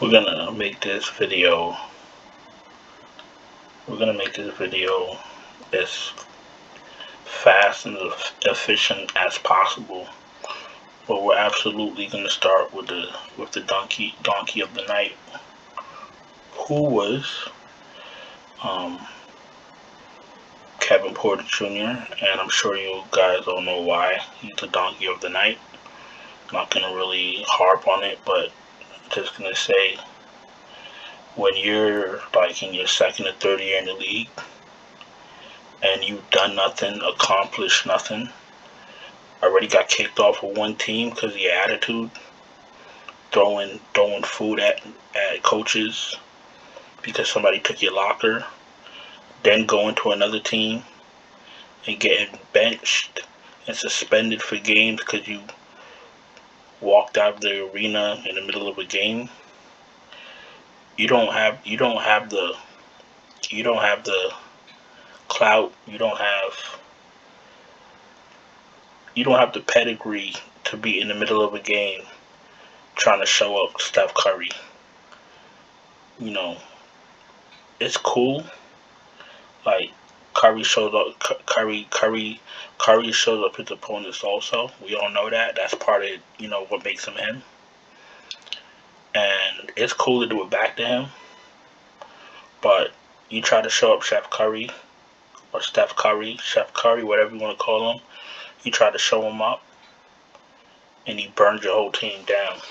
We're gonna make this video. As fast and efficient as possible. But we're absolutely gonna start with the donkey of the night, who was Kevin Porter Jr. And I'm sure you guys all know why he's the donkey of the night. Not gonna really harp on it, but just gonna say, when you're like in your second or third year in the league and you've done nothing, accomplished nothing, already got kicked off of one team because of your attitude, throwing food at coaches because somebody took your locker, then going to another team and getting benched and suspended for games because you walked out of the arena in the middle of a game. You don't have the clout. You don't have the pedigree to be in the middle of a game trying to show up Steph Curry. You know, it's cool. Like, Curry shows up. Curry shows up his opponents also. We all know that. That's part of, what makes him him. And it's cool to do it back to him. But you try to show up Chef Curry, whatever you want to call him. You try to show him up, and he burned your whole team down.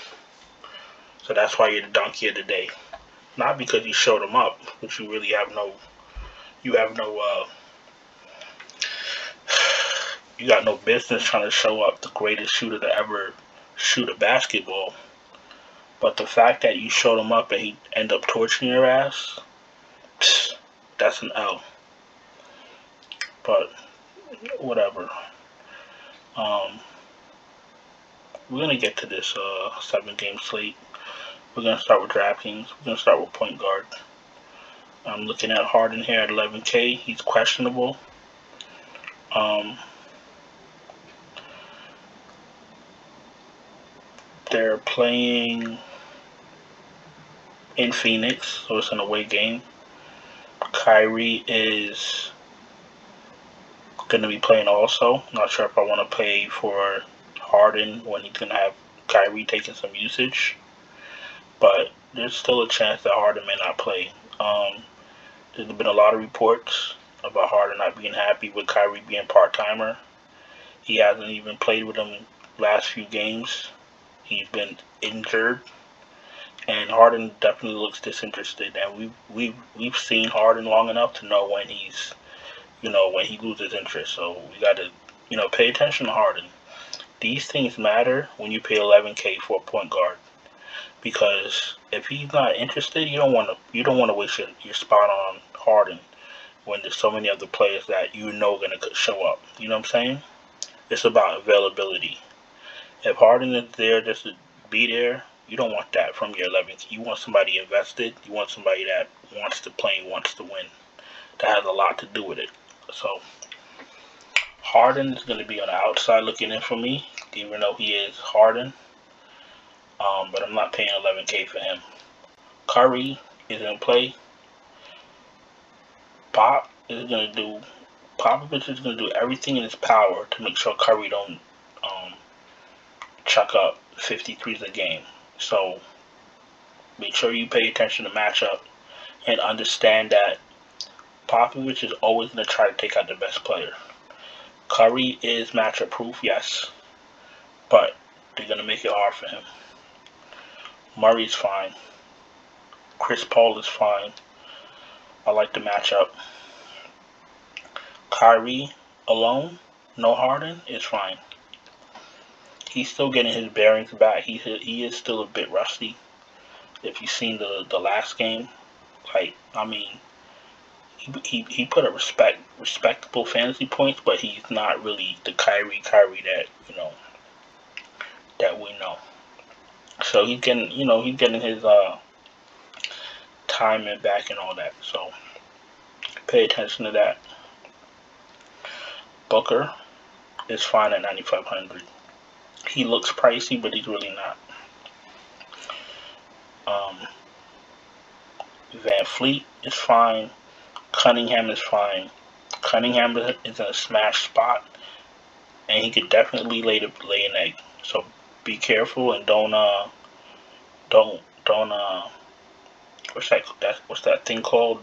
So that's why you're the donkey of the day. Not because you showed him up, but you really have no. You got no business trying to show up the greatest shooter to ever shoot a basketball. But the fact that you showed him up and he ended up torching your ass, that's an L. But whatever. We're gonna get to this 7-game slate. We're gonna start with DraftKings. We're gonna start with point guard. I'm looking at Harden here at 11K. He's questionable. They're playing in Phoenix, so it's an away game. Kyrie is going to be playing also. Not sure if I want to pay for Harden when he's going to have Kyrie taking some usage. But there's still a chance that Harden may not play. There's been a lot of reports about Harden not being happy with Kyrie being part-timer. He hasn't even played with him last few games. He's been injured, and Harden definitely looks disinterested. And we've seen Harden long enough to know when he's, when he loses interest. So we got to, pay attention to Harden. These things matter when you pay 11K for a point guard, because if he's not interested, you don't want to waste your spot on Harden when there's so many other players that are going to show up. You know what I'm saying? It's about availability. If Harden is there just to be there, you don't want that from your 11th. You want somebody invested. You want somebody that wants to play and wants to win. That has a lot to do with it. So Harden is going to be on the outside looking in for me, even though he is Harden. But I'm not paying 11K for him. Curry is in play. Popovich is going to do everything in his power to make sure Curry don't chuck up 53s a game. So make sure you pay attention to matchup and understand that Popovich is always going to try to take out the best player. Curry is matchup proof, yes, but they're going to make it hard for him. Murray's fine. Chris Paul is fine. I like the matchup. Kyrie alone, no Harden, is fine. He's still getting his bearings back. He is still a bit rusty. If you've seen the last game, he put a respectable fantasy points, but he's not really the Kyrie that that we know. So he's getting his time and back and all that. So pay attention to that. Booker is fine at 9,500. He looks pricey, but he's really not. Van Fleet is fine. Cunningham is fine. Cunningham is in a smash spot, and he could definitely lay an egg. So be careful and don't what's that thing called?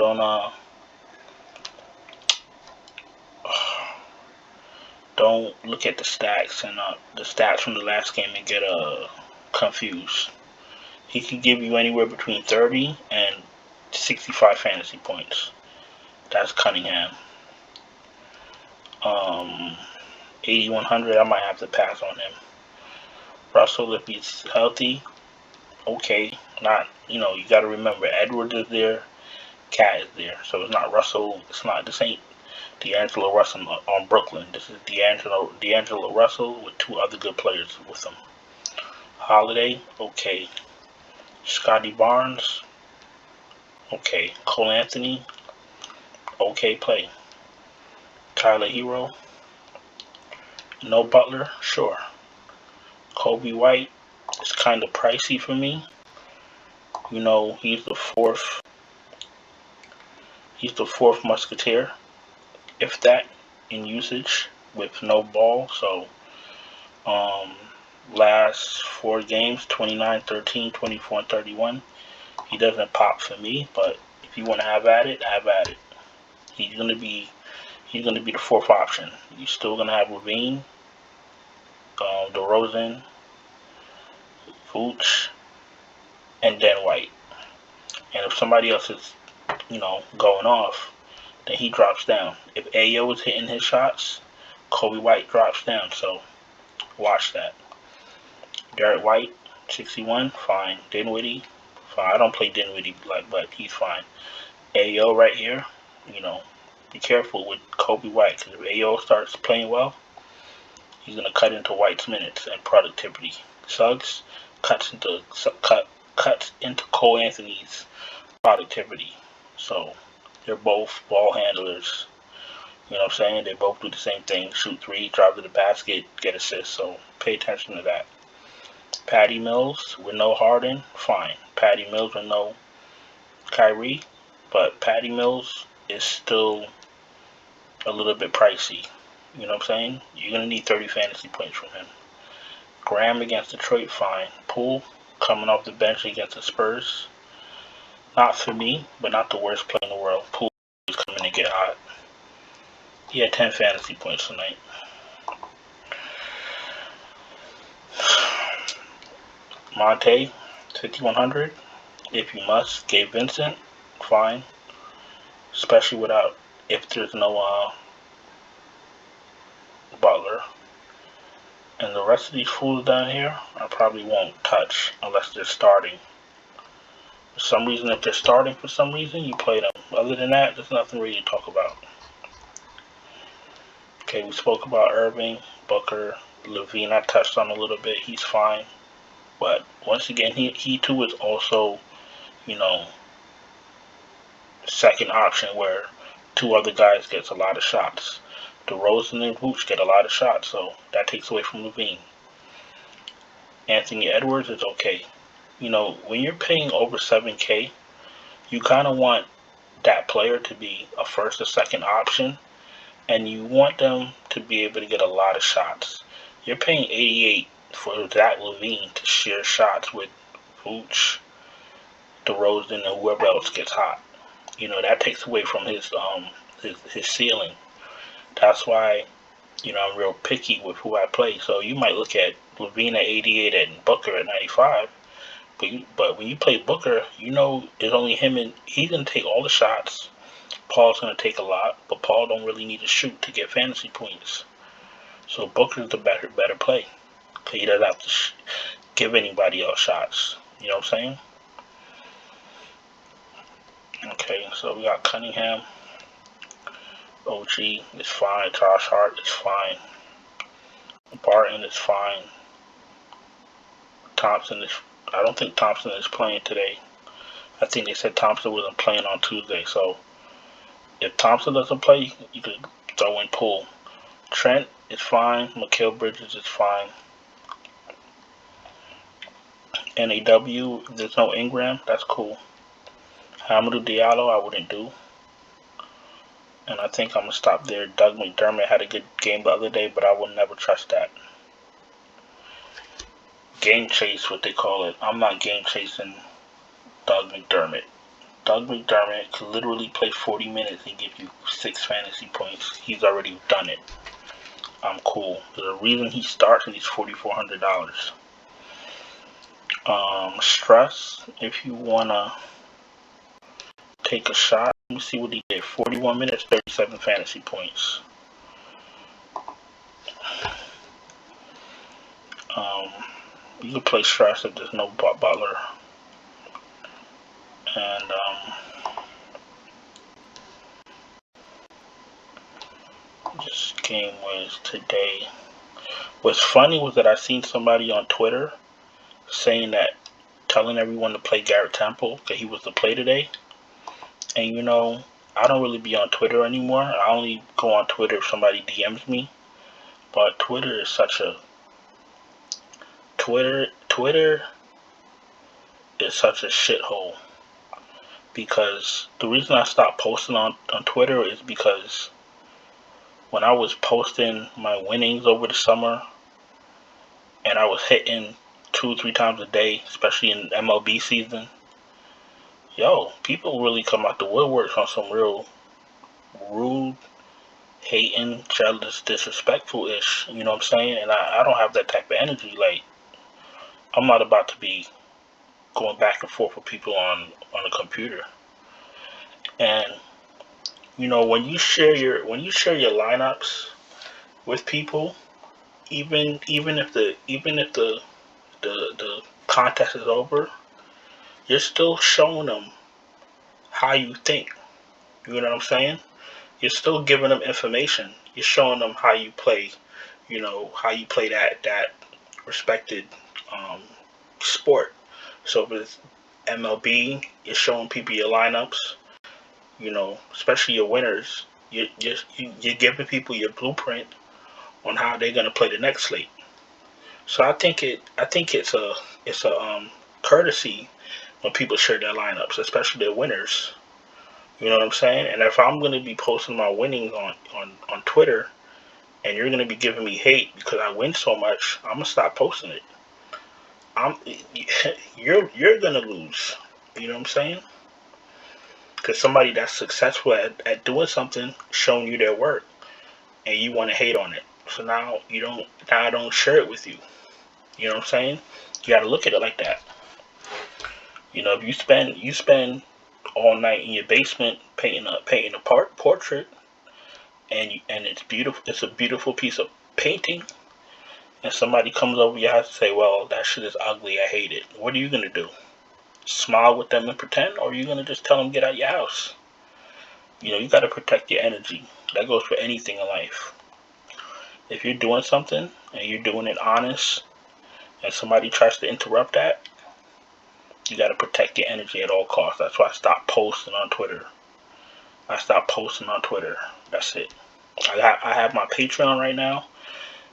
Don't look at the stats from the last game and get confused. He can give you anywhere between 30 and 65 fantasy points. That's Cunningham. 8,100, I might have to pass on him. Russell, if he's healthy, okay. Not, you got to remember, Edwards is there, Cat is there. So it's not Russell. This ain't D'Angelo Russell on Brooklyn. This is D'Angelo Russell with two other good players with him. Holiday, okay. Scotty Barnes, okay. Cole Anthony, okay play. Tyler Hero, no Butler, sure. Kobe White is kind of pricey for me. He's the fourth musketeer, if that, in usage with no ball. So last 4 games, 29, 13, 24, and 31. He doesn't pop for me, but if you want to have at it, have at it. He's gonna be the fourth option. You're still gonna have Levine, DeRozan, Vooch, and then White. And if somebody else is, going off, then he drops down. If Ayo is hitting his shots, Kobe White drops down. So watch that. Derek White, 61, fine. Dinwiddie, fine. I don't play Dinwiddie, but he's fine. Ayo right here, be careful with Kobe White, because if Ayo starts playing well, he's gonna cut into White's minutes and productivity. Suggs cuts into Cole Anthony's productivity. So they're both ball handlers. You know what I'm saying? They both do the same thing: shoot 3, drive to the basket, get assists. So pay attention to that. Patty Mills with no Harden, fine. Patty Mills with no Kyrie, but Patty Mills is still a little bit pricey. You know what I'm saying? You're going to need 30 fantasy points from him. Graham against Detroit, fine. Poole coming off the bench against the Spurs. Not for me, but not the worst player in the world. Poole is coming to get hot. He had 10 fantasy points tonight. Monte, 5,100. If you must. Gabe Vincent, fine. Especially if there's no Butler. And the rest of these fools down here, I probably won't touch unless they're starting. For some reason, if they're starting for some reason, you play them. Other than that, there's nothing really to talk about. Okay, we spoke about Irving, Booker, Levine. I touched on a little bit. He's fine. But once again, he too is also, second option where 2 other guys gets a lot of shots. DeRozan and Vooch get a lot of shots, so that takes away from Levine. Anthony Edwards is okay. When you're paying over 7K, you kind of want that player to be a first or second option, and you want them to be able to get a lot of shots. You're paying 88 for Zach Levine to share shots with Vooch, DeRozan, and whoever else gets hot. That takes away from his ceiling. That's why, I'm real picky with who I play. So you might look at Levine at 88 and Booker at 95. But when you play Booker, there's only him, and he's going to take all the shots. Paul's going to take a lot, but Paul don't really need to shoot to get fantasy points. So Booker's the better play. Because he doesn't have to give anybody else shots. You know what I'm saying? Okay, so we got Cunningham. OG is fine. Josh Hart is fine. Barton is fine. I don't think Thompson is playing today. I think they said Thompson wasn't playing on Tuesday. So if Thompson doesn't play, you could throw in Poole. Trent is fine. Mikal Bridges is fine. NAW, if there's no Ingram, that's cool. Hamidou Diallo, I wouldn't do. And I think I'm going to stop there. Doug McDermott had a good game the other day, but I would never trust that. Game chase, what they call it. I'm not game chasing Doug McDermott. Doug McDermott could literally play 40 minutes and give you 6 fantasy points. He's already done it. I'm cool. There's a reason he starts and he's $4,400. Stress, if you want to take a shot. Let me see what he did. 41 minutes, 37 fantasy points. You can play Stress if there's no Butler. And this game was today. What's funny was that I seen somebody on Twitter saying that, telling everyone to play Garrett Temple, that he was the play today. And you know, I don't really be on Twitter anymore. I only go on Twitter if somebody DMs me. But Twitter is such a Twitter is such a shithole. Because the reason I stopped posting on Twitter is because when I was posting my winnings over the summer and I was hitting 2-3 times a day, especially in MLB season, people really come out the woodworks on some real rude, hating, jealous, disrespectful-ish, you know what I'm saying? And I don't have that type of energy. Like, I'm not about to be going back and forth with people on a computer. And you know, when you share your lineups with people, even if the contest is over, you're still showing them how you think. You know what I'm saying? You're still giving them information. You're showing them how you play. You know, how you play that respected sport. So if it's MLB, you're showing people your lineups. You know, especially your winners. You're giving people your blueprint on how they're gonna play the next slate. So I think it's a courtesy when people share their lineups, especially their winners. You know what I'm saying? And if I'm gonna be posting my winnings on Twitter, and you're gonna be giving me hate because I win so much, I'm gonna stop posting it. You're gonna lose. You know what I'm saying? Because somebody that's successful at doing something, showing you their work, and you want to hate on it. So now I don't share it with you. You know what I'm saying? You got to look at it like that. You know, if you spend all night in your basement painting a portrait, and it's beautiful. It's a beautiful piece of painting, and somebody comes over your house and say, "Well, that shit is ugly. I hate it." What are you gonna do? Smile with them and pretend, or are you gonna just tell them get out your house? You know, you got to protect your energy. That goes for anything in life. If you're doing something and you're doing it honest, and somebody tries to interrupt that, you got to protect your energy at all costs. That's why I stopped posting on Twitter. That's it. I have my Patreon right now.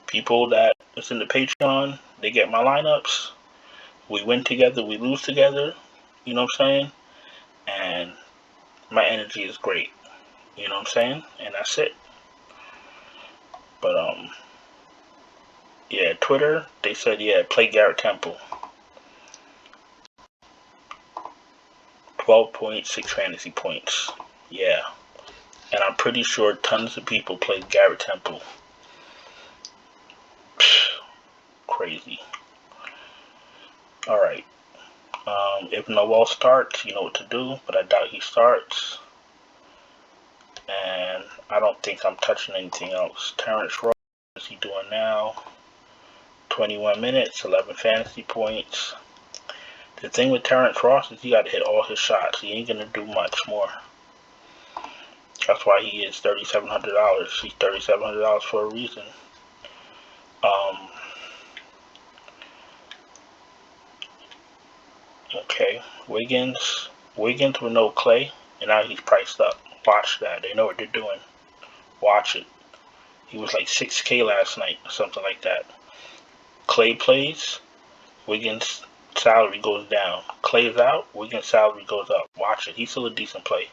People that is in the Patreon, they get my lineups. We win together, we lose together. You know what I'm saying? And my energy is great. You know what I'm saying? And that's it. But yeah, Twitter, they said, yeah, play Garrett Temple. 12.6 fantasy points. Yeah. And I'm pretty sure tons of people played Garrett Temple. Crazy. Alright. If Noel starts, you know what to do, but I doubt he starts. And I don't think I'm touching anything else. Terence Ross, what is he doing now? 21 minutes, 11 fantasy points. The thing with Terence Ross is he got to hit all his shots. He ain't going to do much more. That's why he is $3,700. He's $3,700 for a reason. Okay, Wiggins with no Clay, and now he's priced up. Watch that. They know what they're doing. Watch it. He was like 6K last night or something like that. Clay plays, Wiggins salary goes down. Clay's out, Wiggins' salary goes up. Watch it. He's still a decent play.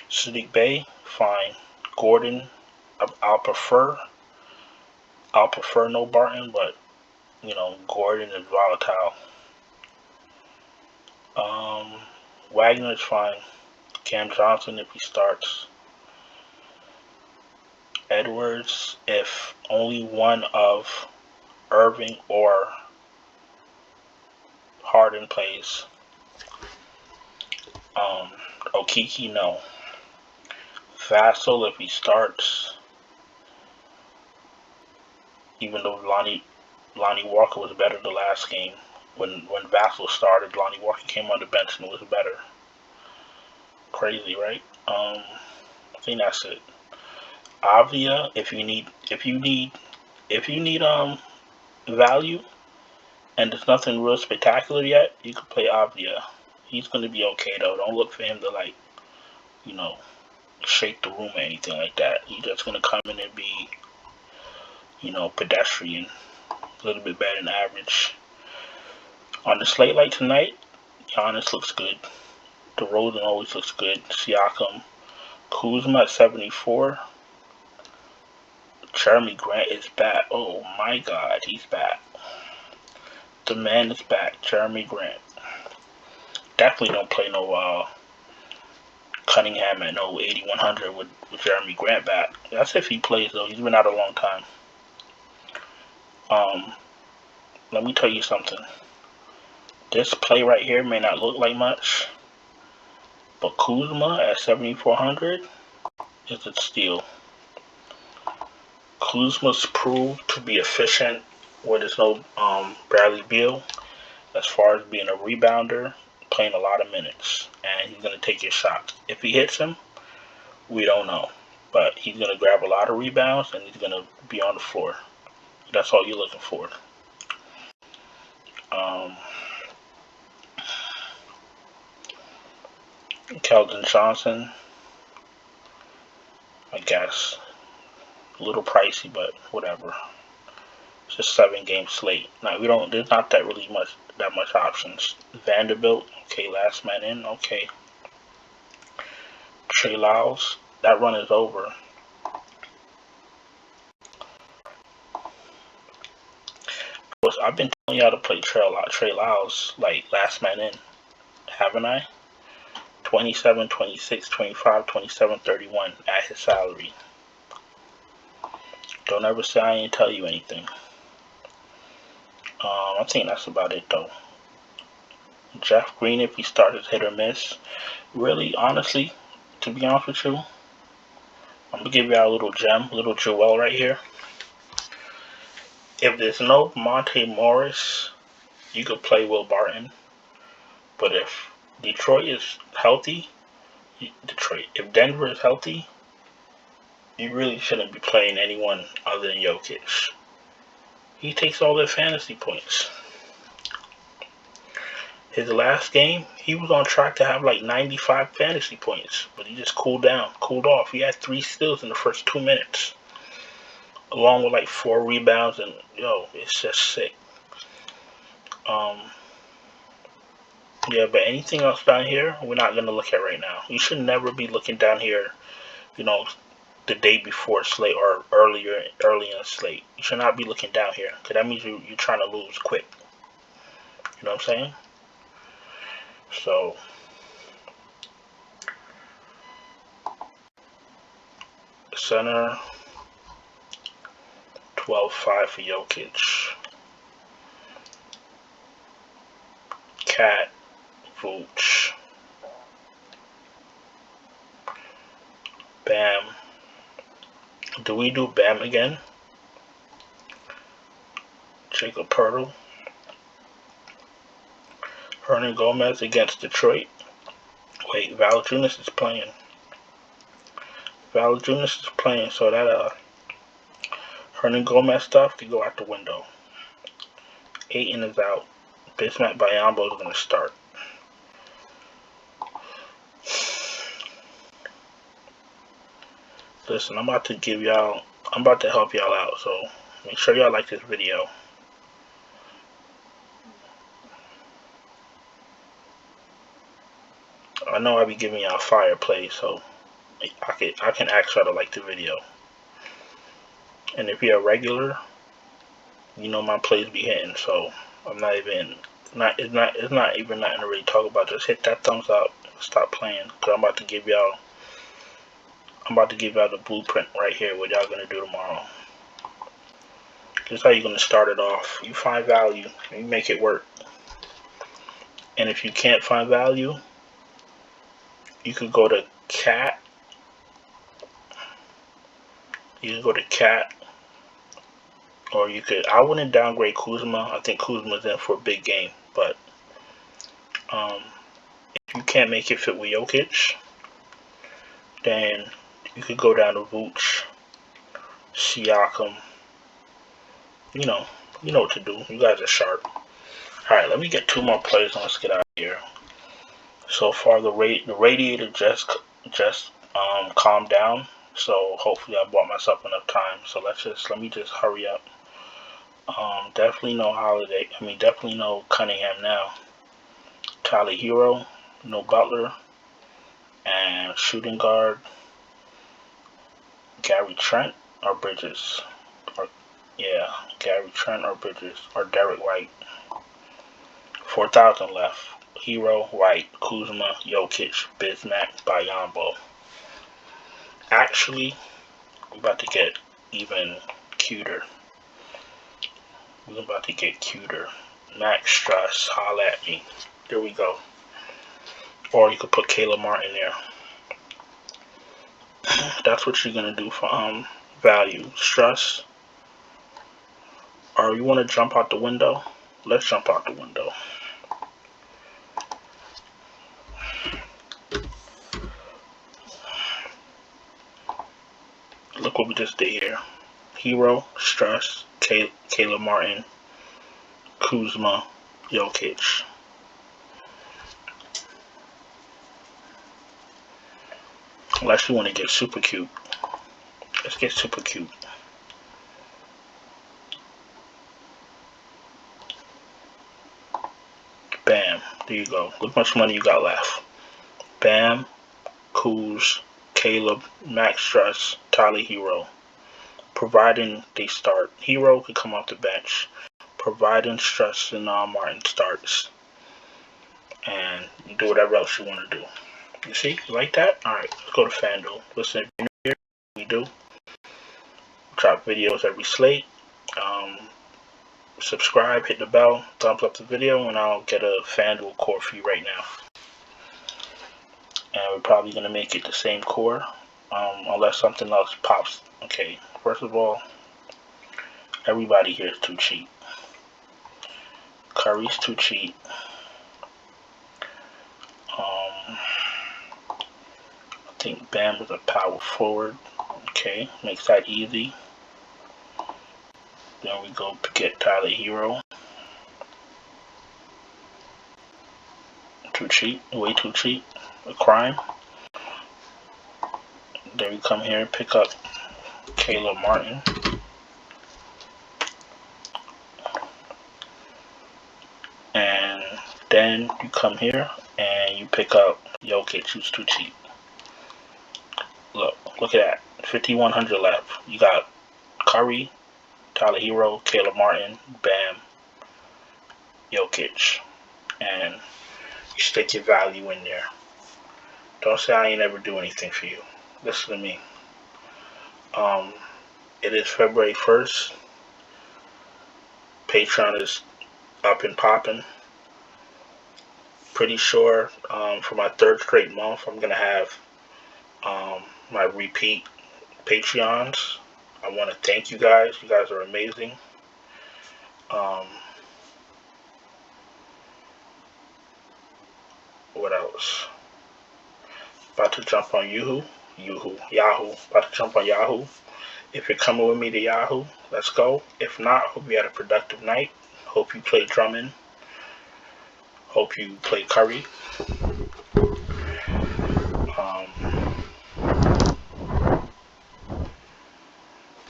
Sadiq Bey, fine. Gordon, I'll prefer no Barton, but you know, Gordon is volatile. Wagner's fine. Cam Johnson if he starts. Edwards if only one of Irving or Harden plays. Okeke, no. Vassell if he starts. Even though Lonnie Walker was better the last game. When Vassell started, Lonnie Walker came on the bench and was better. Crazy, right? I think that's it. Avia, if you need value and there's nothing real spectacular yet, you can play Avia. He's gonna be okay though. Don't look for him to like, you know, shake the room or anything like that. He's just gonna come in and be, you know, pedestrian, a little bit better than average. On the slate like tonight, Giannis looks good. DeRozan always looks good. Siakam, Kuzma at 74. Jeremy Grant is back. Oh my God, he's back. The man is back. Jeremy Grant. Definitely don't play no Cunningham at no 8100 with Jeremy Grant back. That's if he plays though. He's been out a long time. Let me tell you something. This play right here may not look like much, but Kuzma at 7400 is a steal. Kuzma's proved to be efficient when there's no Bradley Beal as far as being a rebounder, playing a lot of minutes, and he's going to take his shots. If he hits him, we don't know, but he's going to grab a lot of rebounds and he's going to be on the floor. That's all you're looking for. Keldon Johnson, I guess, a little pricey, but whatever. It's a 7-game slate. Now there's not that much options. Vanderbilt, okay, last man in, okay. Trey Lyles, that run is over. I've been telling y'all to play Trey Lyles like last man in, haven't I? 27, 26, 25, 27, 31 at his salary. Don't ever say I ain't tell you anything. I think that's about it though. Jeff Green, if he started hit or miss. Really, honestly, to be honest with you, I'm gonna give y'all a little gem, a little jewel right here. If there's no Monte Morris, you could play Will Barton. But if Detroit is healthy, if Denver is healthy, you really shouldn't be playing anyone other than Jokic. He takes all their fantasy points. His last game, he was on track to have like 95 fantasy points, but he just cooled off. He had 3 steals in the first 2 minutes, along with like 4 rebounds, and it's just sick. Yeah, but anything else down here, we're not going to look at right now. You should never be looking down here, the day before slate or early in the slate. You should not be looking down here, because that means you're trying to lose quick. You know what I'm saying? So, center, 12-5 for Jokic. Cat, Vooch. Bam. Do we do Bam again? Jacob Poeltl. Hernan Gomez against Detroit. Wait, Valanciunas is playing. So that Hernan Gomez stuff could go out the window. Ayton is out. Bismack Biyombo is going to start. Listen, I'm about to help y'all out, so make sure y'all like this video. I know I'll be giving y'all fire play, so I can ask y'all to like the video. And if you're a regular, you know my plays be hitting, so I'm not even it's not even nothing to really talk about. Just hit that thumbs up, stop playing, cause I'm about to give y'all the blueprint right here, what y'all gonna do tomorrow. This is how you're gonna start it off. You find value and you make it work. And if you can't find value, you could go to cat. You can go to cat, or you could. I wouldn't downgrade Kuzma. I think Kuzma's in for a big game, but if you can't make it fit with Jokic, then you could go down to Vooch, Siakam. You know what to do. You guys are sharp. All right, let me get 2 more plays and let's get out of here. So far, the radiator just calmed down. So hopefully I bought myself enough time. So let me just hurry up. Definitely no Holiday. Definitely no Cunningham now. Tyler Hero, no Butler, and shooting guard Gary Trent or Bridges. Gary Trent or Bridges or Derek White. 4,000 left. Hero, White, Kuzma, Jokic, Bismack, Biyombo. Actually, we're about to get even cuter. Max Struss, holla at me. There we go. Or you could put Caleb Martin there. That's what you're gonna do for value. Struss. Or you want to jump out the window? Let's jump out the window. Look what we just did here. Hero, Struss, Caleb Martin, Kuzma, Jokic. Unless you want to get super cute. Let's get super cute. Bam. There you go. Look how much money you got left. Bam, Kuz, Caleb, Max Struss, Tyler Hero. Providing they start. Hero could come off the bench. Providing Struss and Martin starts. And you do whatever else you want to do. You see? You like that? Alright, let's go to FANDUEL. Listen, if you're new here, we do. Drop videos every slate. Subscribe, hit the bell, thumbs up the video, and I'll get a FANDUEL core fee right now. And we're probably going to make it the same core, unless something else pops. Okay, first of all, everybody here is too cheap. Curry's too cheap. I think Bam is a power forward. Okay, makes that easy. Then we go get Tyler Hero. Too cheap, way too cheap. A crime. Then we come here and pick up Caleb Martin. And then you come here and you pick up Jokic, who's too cheap. Look at that. 5,100 left. You got Curry, Tyler Hero, Caleb Martin, Bam, Jokic. And you stick your value in there. Don't say I ain't ever do anything for you. Listen to me. It is February 1st. Patreon is up and popping. Pretty sure for my 3rd straight month, I'm going to have my repeat Patreons. I want to thank you guys. You guys are amazing. What else? About to jump on Yahoo. About to jump on Yahoo. If you're coming with me to Yahoo, let's go. If not, hope you had a productive night. Hope you play Drummond. Hope you play Curry.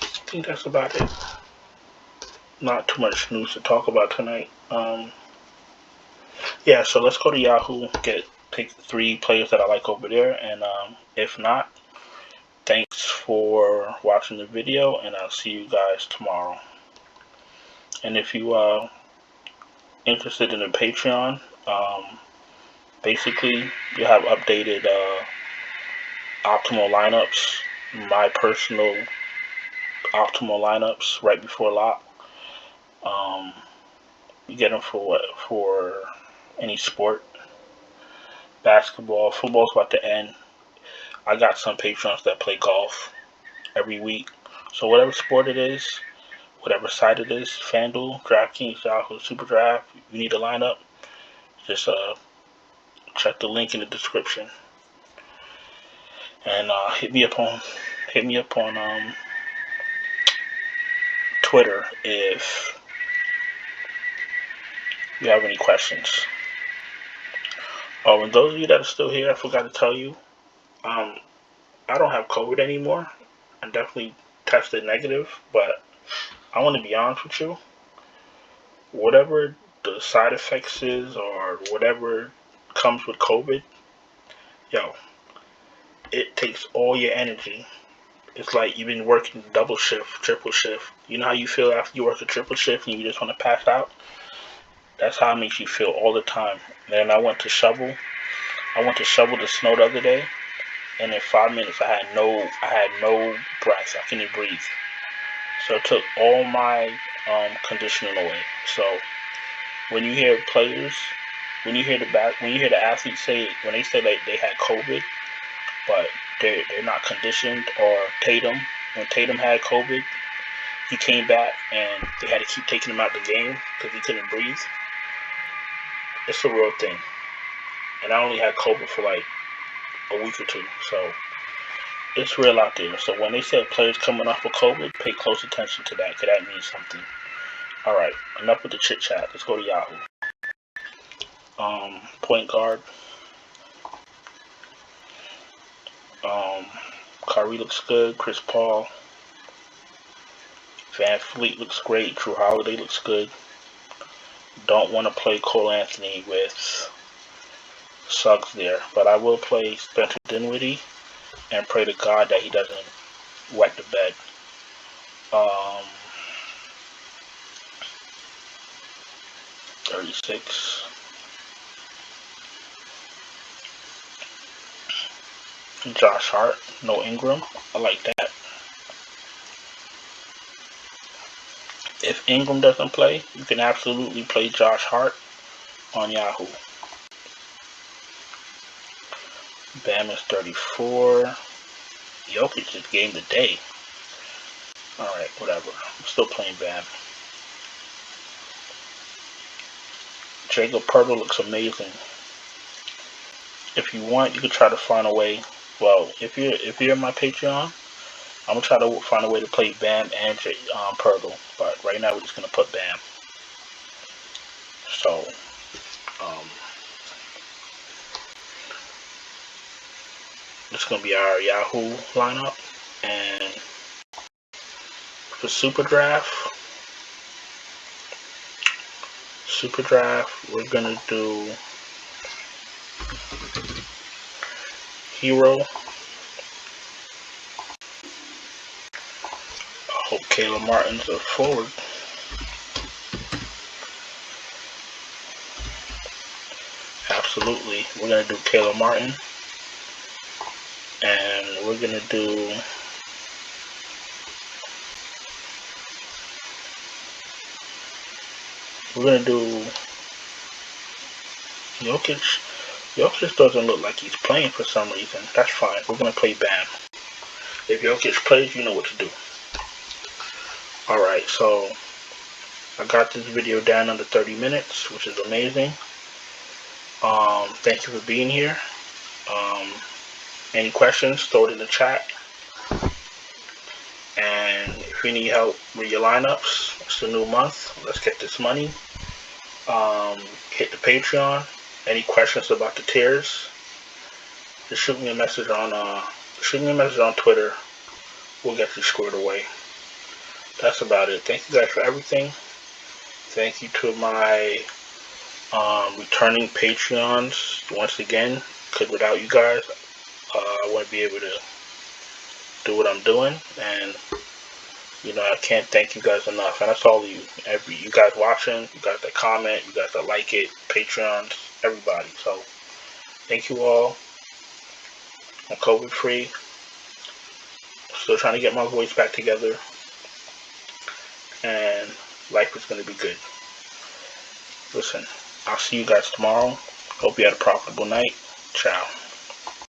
I think that's about it. Not too much news to talk about tonight. Yeah, so let's go to Yahoo, get pick 3 players that I like over there, and if not, thanks for watching the video, and I'll see you guys tomorrow. And if you are interested in the Patreon, basically you have updated optimal lineups, my personal optimal lineups right before lock. You get them for what? For any sport. Basketball, football's about to end. I got some patrons that play golf every week. So whatever sport it is, whatever site it is, FANDUEL, DRAFTKINGS, YAHOO, SUPERDRAFT, you need a lineup, just check the link in the description. And hit me up on Twitter if you have any questions. Oh, and those of you that are still here, I forgot to tell you, I don't have COVID anymore. I definitely tested negative, but I want to be honest with you. Whatever the side effects is or whatever comes with COVID, yo, it takes all your energy. It's like you've been working double shift, triple shift. You know how you feel after you work a triple shift and you just want to pass out? That's how it makes you feel all the time. And then I went to shovel the snow the other day, and in 5 minutes I had no breath. I couldn't breathe. So it took all my conditioning away. So when you hear players, when you hear the athletes say, when they say like they had COVID, but they're not conditioned, or when Tatum had COVID, he came back and they had to keep taking him out the game because he couldn't breathe. It's a real thing. And I only had COVID for like a week or 2, so it's real out there. So when they say players coming off of COVID, pay close attention to that, because that means something. Alright, enough with the chit chat. Let's go to Yahoo. Point guard. Kyrie looks good. Chris Paul. Van Fleet looks great. Drew Holiday looks good. Don't want to play Cole Anthony with Suggs there, but I will play Spencer Dinwiddie and pray to God that he doesn't wet the bed. 36. Josh Hart, no Ingram. I like that. If Ingram doesn't play, you can absolutely play Josh Hart on Yahoo. Bam is 34. Jokic just game the day. Alright, whatever. I'm still playing Bam. Jacob Poeltl looks amazing. If you want, you could try to find a way. Well, if you're my Patreon, I'm gonna try to find a way to play Bam and Poeltl. But right now we're just gonna put Bam. So, this is gonna be our Yahoo lineup, and for SuperDraft, we're gonna do Hero. I hope Caleb Martin's a forward. Absolutely, we're gonna do Caleb Martin, and we're gonna do Jokic. Jokic doesn't look like he's playing for some reason. That's fine. We're gonna play Bam. If Jokic plays, you know what to do. Alright, so I got this video down under 30 minutes, which is amazing. Thank you for being here. Any questions, throw it in the chat. And if you need help with your lineups, it's a new month. Let's get this money. Hit the Patreon. Any questions about the tiers, just shoot me a message on Twitter. We'll get you squared away. That's about it. Thank you guys for everything. Thank you to my returning Patreons once again, because without you guys, I wouldn't be able to do what I'm doing, and you know, I can't thank you guys enough. And that's all you guys watching, you guys that comment, you guys that like it, Patreons, everybody. So thank you all. I'm COVID free. Still trying to get my voice back together, and life is going to be good. Listen, I'll see you guys tomorrow. Hope you had a profitable night. Ciao.